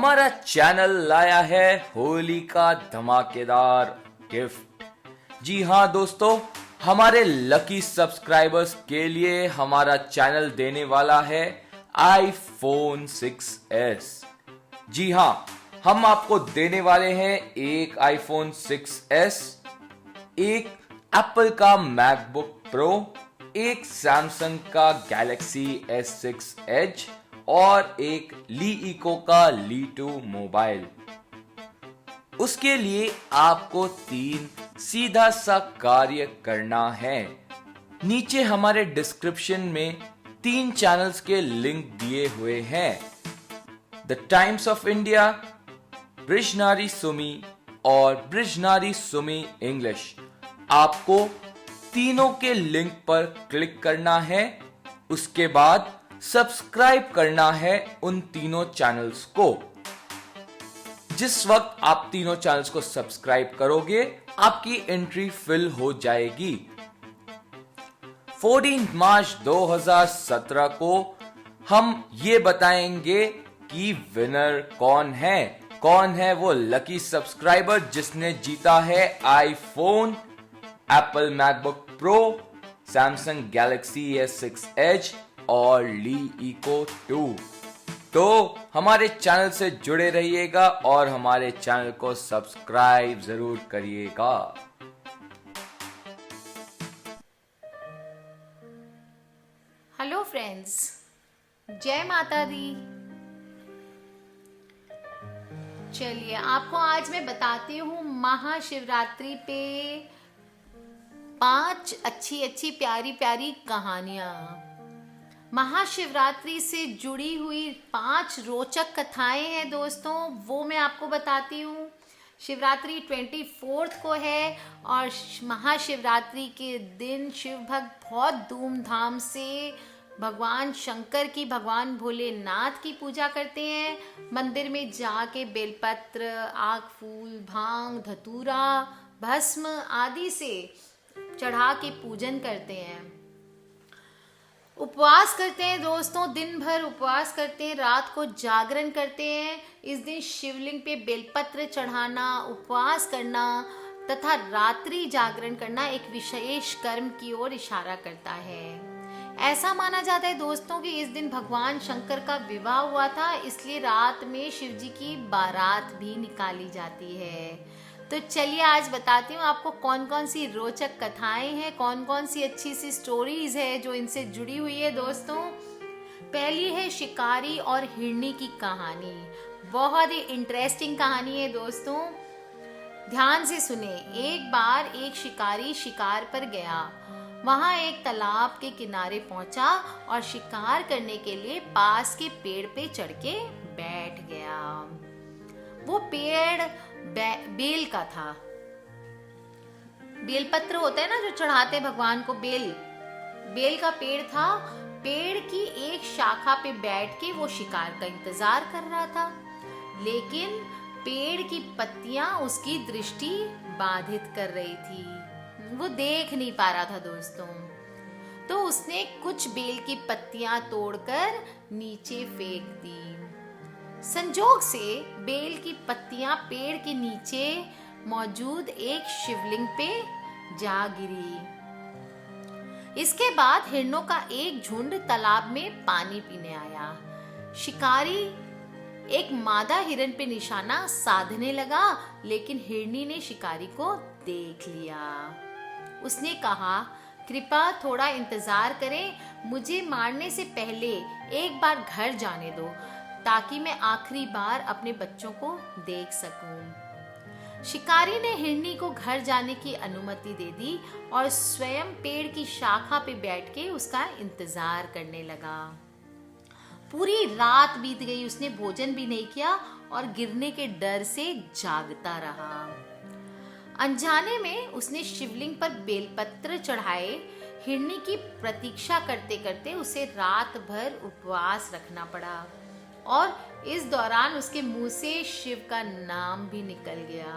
हमारा चैनल लाया है होली का धमाकेदार गिफ्ट। जी हाँ दोस्तों, हमारे लकी सब्सक्राइबर्स के लिए हमारा चैनल देने वाला है iPhone 6s। जी हाँ, हम आपको देने वाले हैं एक iPhone 6s, एक एप्पल का मैकबुक प्रो, एक सैमसंग का गैलेक्सी S6 एज और एक ली इको का ली 2 मोबाइल। उसके लिए आपको 3 सीधा सा कार्य करना है। नीचे हमारे डिस्क्रिप्शन में 3 चैनल्स के लिंक दिए हुए हैं, the Times of India, Brijnari Sumi और ब्रिजनारी सुमी इंग्लिश। आपको तीनों के लिंक पर क्लिक करना है, उसके बाद सब्सक्राइब करना है उन तीनों चैनल्स को। जिस वक्त आप तीनों चैनल्स को सब्सक्राइब करोगे, आपकी एंट्री फिल हो जाएगी। 14 मार्च 2017 को हम ये बताएंगे कि विनर कौन है वो लकी सब्सक्राइबर जिसने जीता है iPhone, Apple MacBook Pro, Samsung Galaxy S6 edge और ली इको 2। तो हमारे चैनल से जुड़े रहिएगा और हमारे चैनल को सब्सक्राइब जरूर करिएगा। हेलो फ्रेंड्स, जय माता दी। चलिए आपको आज मैं बताती हूँ महाशिवरात्रि पे 5 अच्छी प्यारी प्यारी कहानियां। महाशिवरात्रि से जुड़ी हुई 5 रोचक कथाएं हैं दोस्तों, वो मैं आपको बताती हूँ। शिवरात्रि 24 को है और महाशिवरात्रि के दिन शिव भक्त बहुत धूमधाम से भगवान शंकर की, भगवान भोलेनाथ की पूजा करते हैं। मंदिर में जाके बेलपत्र, आग फूल, भांग, धतूरा, भस्म आदि से चढ़ा के पूजन करते हैं। उपवास करते हैं दोस्तों, दिन भर उपवास करते हैं, रात को जागरण करते हैं। इस दिन शिवलिंग पे बेलपत्र चढ़ाना, उपवास करना तथा रात्रि जागरण करना एक विशेष कर्म की ओर इशारा करता है। ऐसा माना जाता है दोस्तों कि इस दिन भगवान शंकर का विवाह हुआ था, इसलिए रात में शिव जी की बारात भी निकाली जाती है। तो चलिए आज बताती हूँ आपको कौन कौन सी रोचक कथाएं हैं, कौन कौन सी अच्छी सी स्टोरीज है जो इनसे जुड़ी हुई है दोस्तों। पहली है शिकारी और हिरनी की कहानी। बहुत ही इंटरेस्टिंग कहानी है दोस्तों, ध्यान से सुने। एक बार एक शिकारी शिकार पर गया। वहां एक तालाब के किनारे पहुंचा और शिकार करने के लिए पास के पेड़ पे चढ़ के बैठ गया। वो पेड़ बेल का था। बेलपत्र होता है ना जो चढ़ाते भगवान को, बेल का पेड़ था। पेड़ की एक शाखा पे बैठ के वो शिकार का इंतजार कर रहा था, लेकिन पेड़ की पत्तियां उसकी दृष्टि बाधित कर रही थी, वो देख नहीं पा रहा था दोस्तों। तो उसने कुछ बेल की पत्तियां तोड़कर नीचे फेंक दी। संजोग से बेल की पत्तियां पेड़ के नीचे मौजूद एक शिवलिंग पे जा गिरी। इसके बाद हिरणों का एक झुंड तालाब में पानी पीने आया। शिकारी एक मादा हिरण पे निशाना साधने लगा, लेकिन हिरनी ने शिकारी को देख लिया। उसने कहा, कृपा थोड़ा इंतजार करें, मुझे मारने से पहले एक बार घर जाने दो ताकि मैं आखिरी बार अपने बच्चों को देख सकूं। शिकारी ने हिरनी को घर जाने की अनुमति दे दी और स्वयं पेड़ की शाखा पे बैठ के उसका इंतजार करने लगा। पूरी रात बीत गई, उसने भोजन भी नहीं किया और गिरने के डर से जागता रहा। अनजाने में उसने शिवलिंग पर बेलपत्र चढ़ाए। हिरनी की प्रतीक्षा करते करते उसे रात भर उपवास रखना पड़ा और इस दौरान उसके मुंह से शिव का नाम भी निकल गया।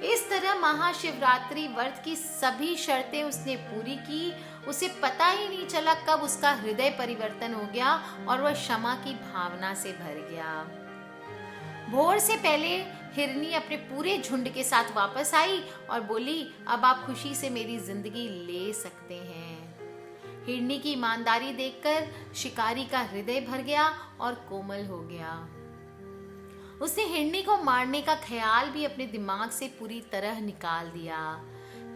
इस तरह महाशिवरात्रि व्रत की सभी शर्तें उसने पूरी की। उसे पता ही नहीं चला कब उसका हृदय परिवर्तन हो गया और वह क्षमा की भावना से भर गया। भोर से पहले हिरनी अपने पूरे झुंड के साथ वापस आई और बोली, अब आप खुशी से मेरी जिंदगी ले सकते हैं। हिरनी की ईमानदारी देखकर शिकारी का हृदय भर गया और कोमल हो गया। उसने हिरनी को मारने का ख्याल भी अपने दिमाग से पूरी तरह निकाल दिया।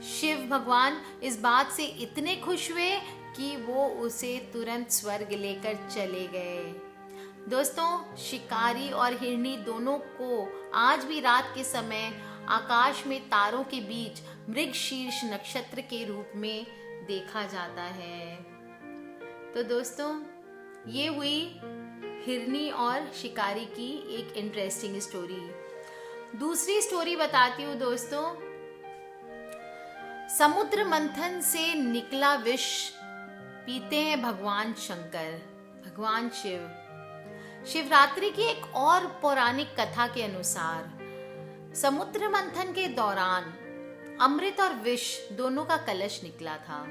शिव भगवान इस बात से इतने खुश हुए कि वो उसे तुरंत स्वर्ग लेकर चले गए। दोस्तों, शिकारी और हिरनी दोनों को आज भी रात के समय आकाश में तारों के बीच मृगशीर्ष नक्षत्र के रूप में देखा जाता है। तो दोस्तों, ये हुई हिरनी और शिकारी की एक इंटरेस्टिंग स्टोरी। दूसरी स्टोरी बताती हूँ दोस्तों। समुद्र मंथन से निकला विष पीते हैं भगवान शंकर, भगवान शिव। शिवरात्रि की एक और पौराणिक कथा के अनुसार समुद्र मंथन के दौरान अमृत और विष दोनों का कलश निकला था।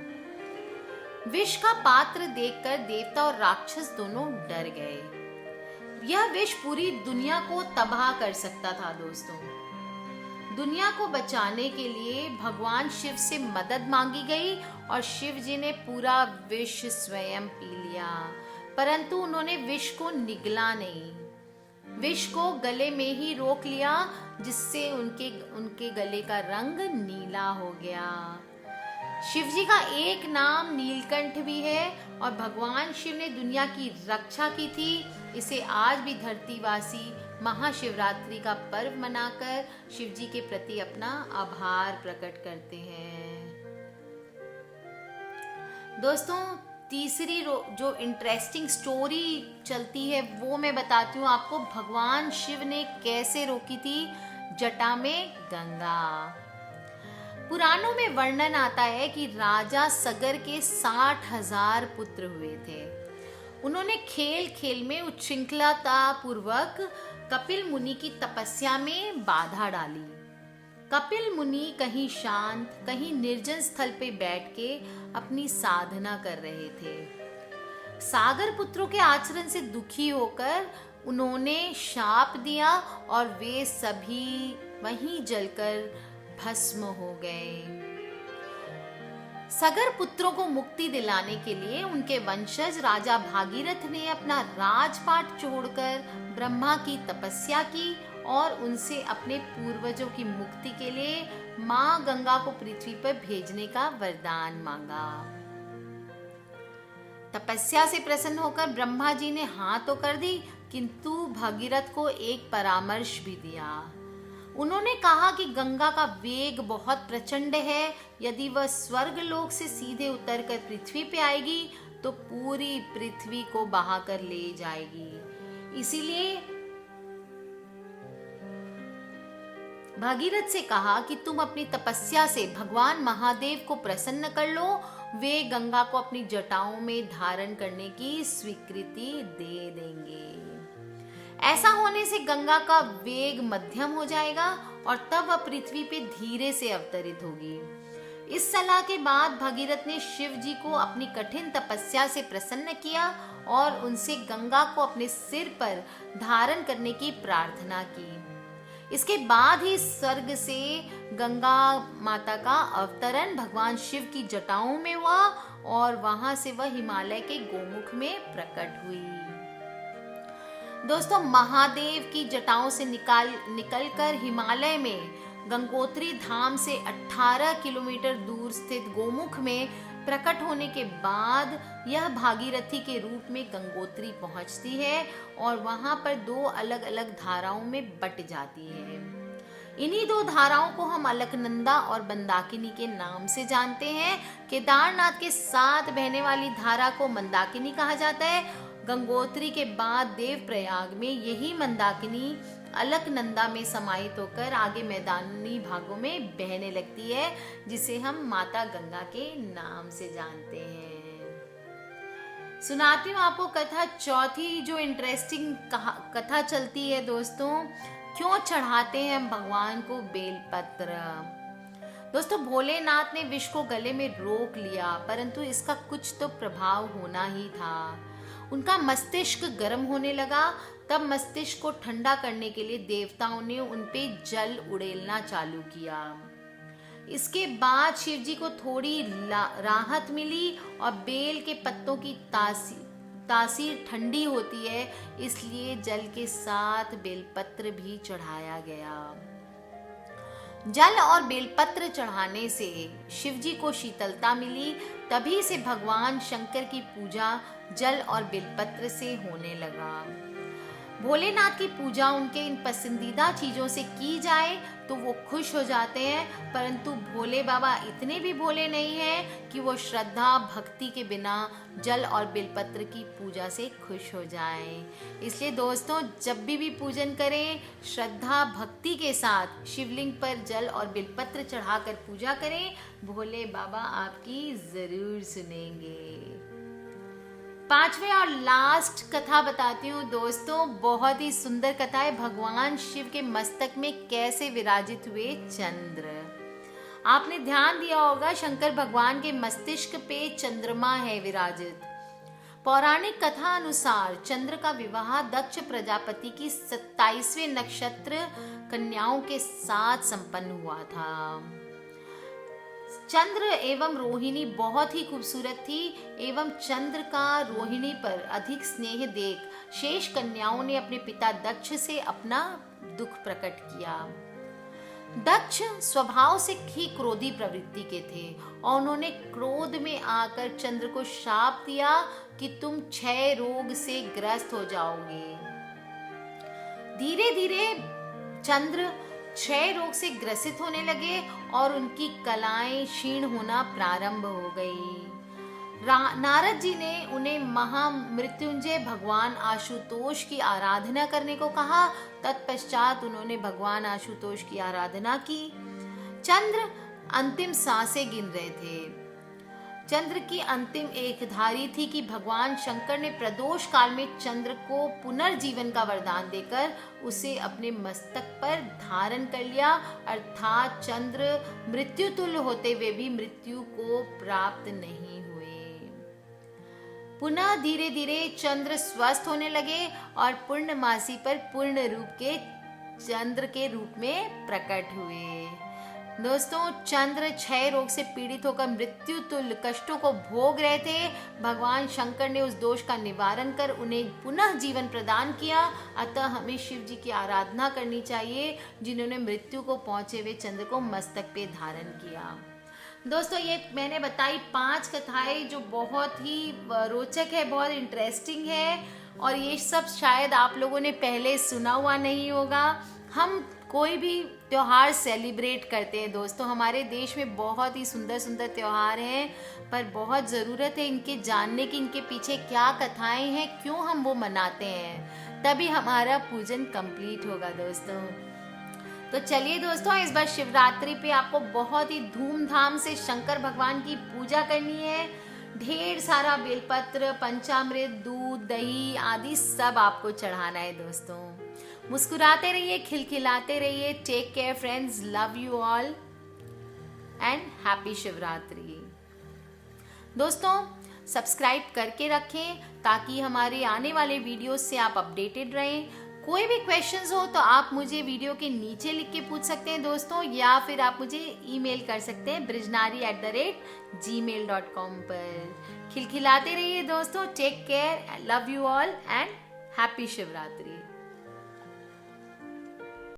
विष का पात्र देखकर देवता और राक्षस दोनों डर गए। यह विष पूरी दुनिया को तबाह कर सकता था। दोस्तों, दुनिया को बचाने के लिए भगवान शिव से मदद मांगी गई और शिव जी ने पूरा विष स्वयं पी लिया, परंतु उन्होंने विष को निगला नहीं। विष को गले में ही रोक लिया, जिससे उनके गले का रंग नीला हो गया। शिव जी का एक नाम नीलकंठ भी है और भगवान शिव ने दुनिया की रक्षा की थी। इसे आज भी धरतीवासी महाशिवरात्रि का पर्व मनाकर शिव जी के प्रति अपना आभार प्रकट करते हैं। दोस्तों, तीसरी जो इंटरेस्टिंग स्टोरी चलती है वो मैं बताती हूँ आपको। भगवान शिव ने कैसे रोकी थी जटा में गंगा। पुराणों में वर्णन आता है कि राजा सगर के 60,000 पुत्र हुए थे। उन्होंने खेल खेल में उच्छृंखलता पूर्वक कपिल मुनि की तपस्या में बाधा डाली। कपिल मुनि कहीं शांत, कहीं निर्जन स्थल पे बैठ के अपनी साधना कर रहे थे। सागर पुत्रों के आचरण से दुखी होकर उन्होंने शाप दिया और वे सभी वहीं जलकर भस्म हो गए। सगर पुत्रों को मुक्ति दिलाने के लिए उनके वंशज राजा भागीरथ ने अपना राजपाट छोड़कर ब्रह्मा की तपस्या की और उनसे अपने पूर्वजों की मुक्ति के लिए मां गंगा को पृथ्वी पर भेजने का वरदान मांगा। तपस्या से प्रसन्न होकर ब्रह्मा जी ने हाँ तो कर दी, किंतु भागीरथ को एक परामर्श भी दिया। उन्होंने कहा कि गंगा का वेग बहुत प्रचंड है। यदि वह स्वर्ग लोक से सीधे उतरकर पृथ्वी पे आएगी तो पूरी पृथ्वी को बहाकर ले जाएगी। इसीलिए भागीरथ से कहा कि तुम अपनी तपस्या से भगवान महादेव को प्रसन्न कर लो। वे गंगा को अपनी जटाओं में धारण करने की स्वीकृति दे देंगे। ऐसा होने से गंगा का वेग मध्यम हो जाएगा और तब वह पृथ्वी पे धीरे से अवतरित होगी। इस सलाह के बाद भागीरथ ने शिव जी को अपनी कठिन तपस्या से प्रसन्न किया और उनसे गंगा को अपने सिर पर धारण करने की प्रार्थना की। इसके बाद ही स्वर्ग से गंगा माता का अवतरण भगवान शिव की जटाओं में हुआ और वहां से वह हिमालय के गोमुख में प्रकट हुई। दोस्तों, महादेव की जटाओं से निकलकर हिमालय में गंगोत्री धाम से 18 किलोमीटर दूर स्थित गोमुख में प्रकट होने के बाद यह भागीरथी के रूप में गंगोत्री पहुंचती है और वहां पर 2 अलग अलग धाराओं में बट जाती है। इन्हीं 2 धाराओं को हम अलकनंदा और मंदाकिनी के नाम से जानते हैं। केदारनाथ के साथ बहने वाली धारा को मंदाकिनी कहा जाता है। गंगोत्री के बाद देवप्रयाग में यही मंदाकिनी अलकनंदा में समाहित होकर आगे मैदानी भागों में बहने लगती है, जिसे हम माता गंगा के नाम से जानते हैं। सुनाती हूँ आपको कथा। चौथी जो इंटरेस्टिंग कथा चलती है दोस्तों, क्यों चढ़ाते हैं हम भगवान को बेलपत्र। दोस्तों, भोलेनाथ ने विष को गले में रोक लिया, परंतु इसका कुछ तो प्रभाव होना ही था। उनका मस्तिष्क गर्म होने लगा। तब मस्तिष्क को ठंडा करने के लिए देवताओं ने उन पे जल उड़ेलना चालू किया। इसके बाद शिव जी को थोड़ी राहत मिली और बेल के पत्तों की तासीर ठंडी होती है, इसलिए जल के साथ बेलपत्र भी चढ़ाया गया। जल और बेलपत्र चढ़ाने से शिव जी को शीतलता मिली। तभी से भगवान शंकर की पूजा जल और बेलपत्र से होने लगा। भोलेनाथ की पूजा उनके इन पसंदीदा चीजों से की जाए तो वो खुश हो जाते हैं, परंतु भोले बाबा इतने भी भोले नहीं हैं कि वो श्रद्धा भक्ति के बिना जल और बेलपत्र की पूजा से खुश हो जाएं। इसलिए दोस्तों, जब भी पूजन करें, श्रद्धा भक्ति के साथ शिवलिंग पर जल और बेलपत्र चढ़ाकर पूजा करें। भोले बाबा आपकी जरूर सुनेंगे। पांचवें और लास्ट कथा बताती हूँ दोस्तों, बहुत ही सुंदर कथा है। भगवान शिव के मस्तक में कैसे विराजित हुए चंद्र। आपने ध्यान दिया होगा, शंकर भगवान के मस्तिष्क पे चंद्रमा है विराजित। पौराणिक कथा अनुसार चंद्र का विवाह दक्ष प्रजापति की 27वें नक्षत्र कन्याओं के साथ संपन्न हुआ था। चंद्र एवं रोहिणी बहुत ही खूबसूरत थी एवं चंद्र का रोहिणी पर अधिक स्नेह देख शेष कन्याओं ने अपने पिता दक्ष से अपना दुख प्रकट किया। दक्ष स्वभाव से ही क्रोधी प्रवृत्ति के थे और उन्होंने क्रोध में आकर चंद्र को शाप दिया कि तुम क्षय रोग से ग्रस्त हो जाओगे। धीरे धीरे चंद्र क्षय रोग से ग्रसित होने लगे और उनकी कलाएं क्षीण होना प्रारंभ हो गई। नारद जी ने उन्हें महामृत्युंजय भगवान आशुतोष की आराधना करने को कहा। तत्पश्चात उन्होंने भगवान आशुतोष की आराधना की। चंद्र अंतिम सांसें गिन रहे थे। चंद्र की अंतिम एकधारी थी कि भगवान शंकर ने प्रदोष काल में चंद्र को पुनर्जीवन का वरदान देकर उसे अपने मस्तक पर धारण कर लिया, अर्थात चंद्र मृत्यु तुल्य होते हुए भी मृत्यु को प्राप्त नहीं हुए। पुनः धीरे धीरे चंद्र स्वस्थ होने लगे और पूर्णमासी पर पूर्ण रूप के चंद्र के रूप में प्रकट हुए। दोस्तों, चंद्र क्षय रोग से पीड़ित होकर मृत्यु तुल्य कष्टों को भोग रहे थे। भगवान शंकर ने उस दोष का निवारण कर उन्हें पुनः जीवन प्रदान किया। अतः हमें शिव जी की आराधना करनी चाहिए, जिन्होंने मृत्यु को पहुंचे हुए चंद्र को मस्तक पे धारण किया। दोस्तों, ये मैंने बताई 5 कथाएं जो बहुत ही रोचक है, बहुत इंटरेस्टिंग है और ये सब शायद आप लोगों ने पहले सुना हुआ नहीं होगा। हम कोई भी त्योहार सेलिब्रेट करते हैं दोस्तों, हमारे देश में बहुत ही सुंदर सुंदर त्योहार हैं, पर बहुत ज़रूरत है इनके जानने की, इनके पीछे क्या कथाएं हैं, क्यों हम वो मनाते हैं, तभी हमारा पूजन कंप्लीट होगा दोस्तों। तो चलिए दोस्तों, इस बार शिवरात्रि पे आपको बहुत ही धूमधाम से शंकर भगवान की पूजा करनी है। ढेर सारा बेलपत्र, पंचामृत, दूध, दही आदि सब आपको चढ़ाना है दोस्तों। मुस्कुराते रहिए, खिलखिलाते रहिए। Take care friends, love you all and happy Shivratri. दोस्तों, सब्सक्राइब करके रखें ताकि हमारे आने वाले वीडियो से आप अपडेटेड रहें। कोई भी क्वेश्चंस हो तो आप मुझे वीडियो के नीचे लिख के पूछ सकते हैं दोस्तों, या फिर आप मुझे ईमेल कर सकते हैं brijnari@gmail.com पर। खिलखिलाते रहिए दोस्तों। Take care, love you all and happy Shivratri.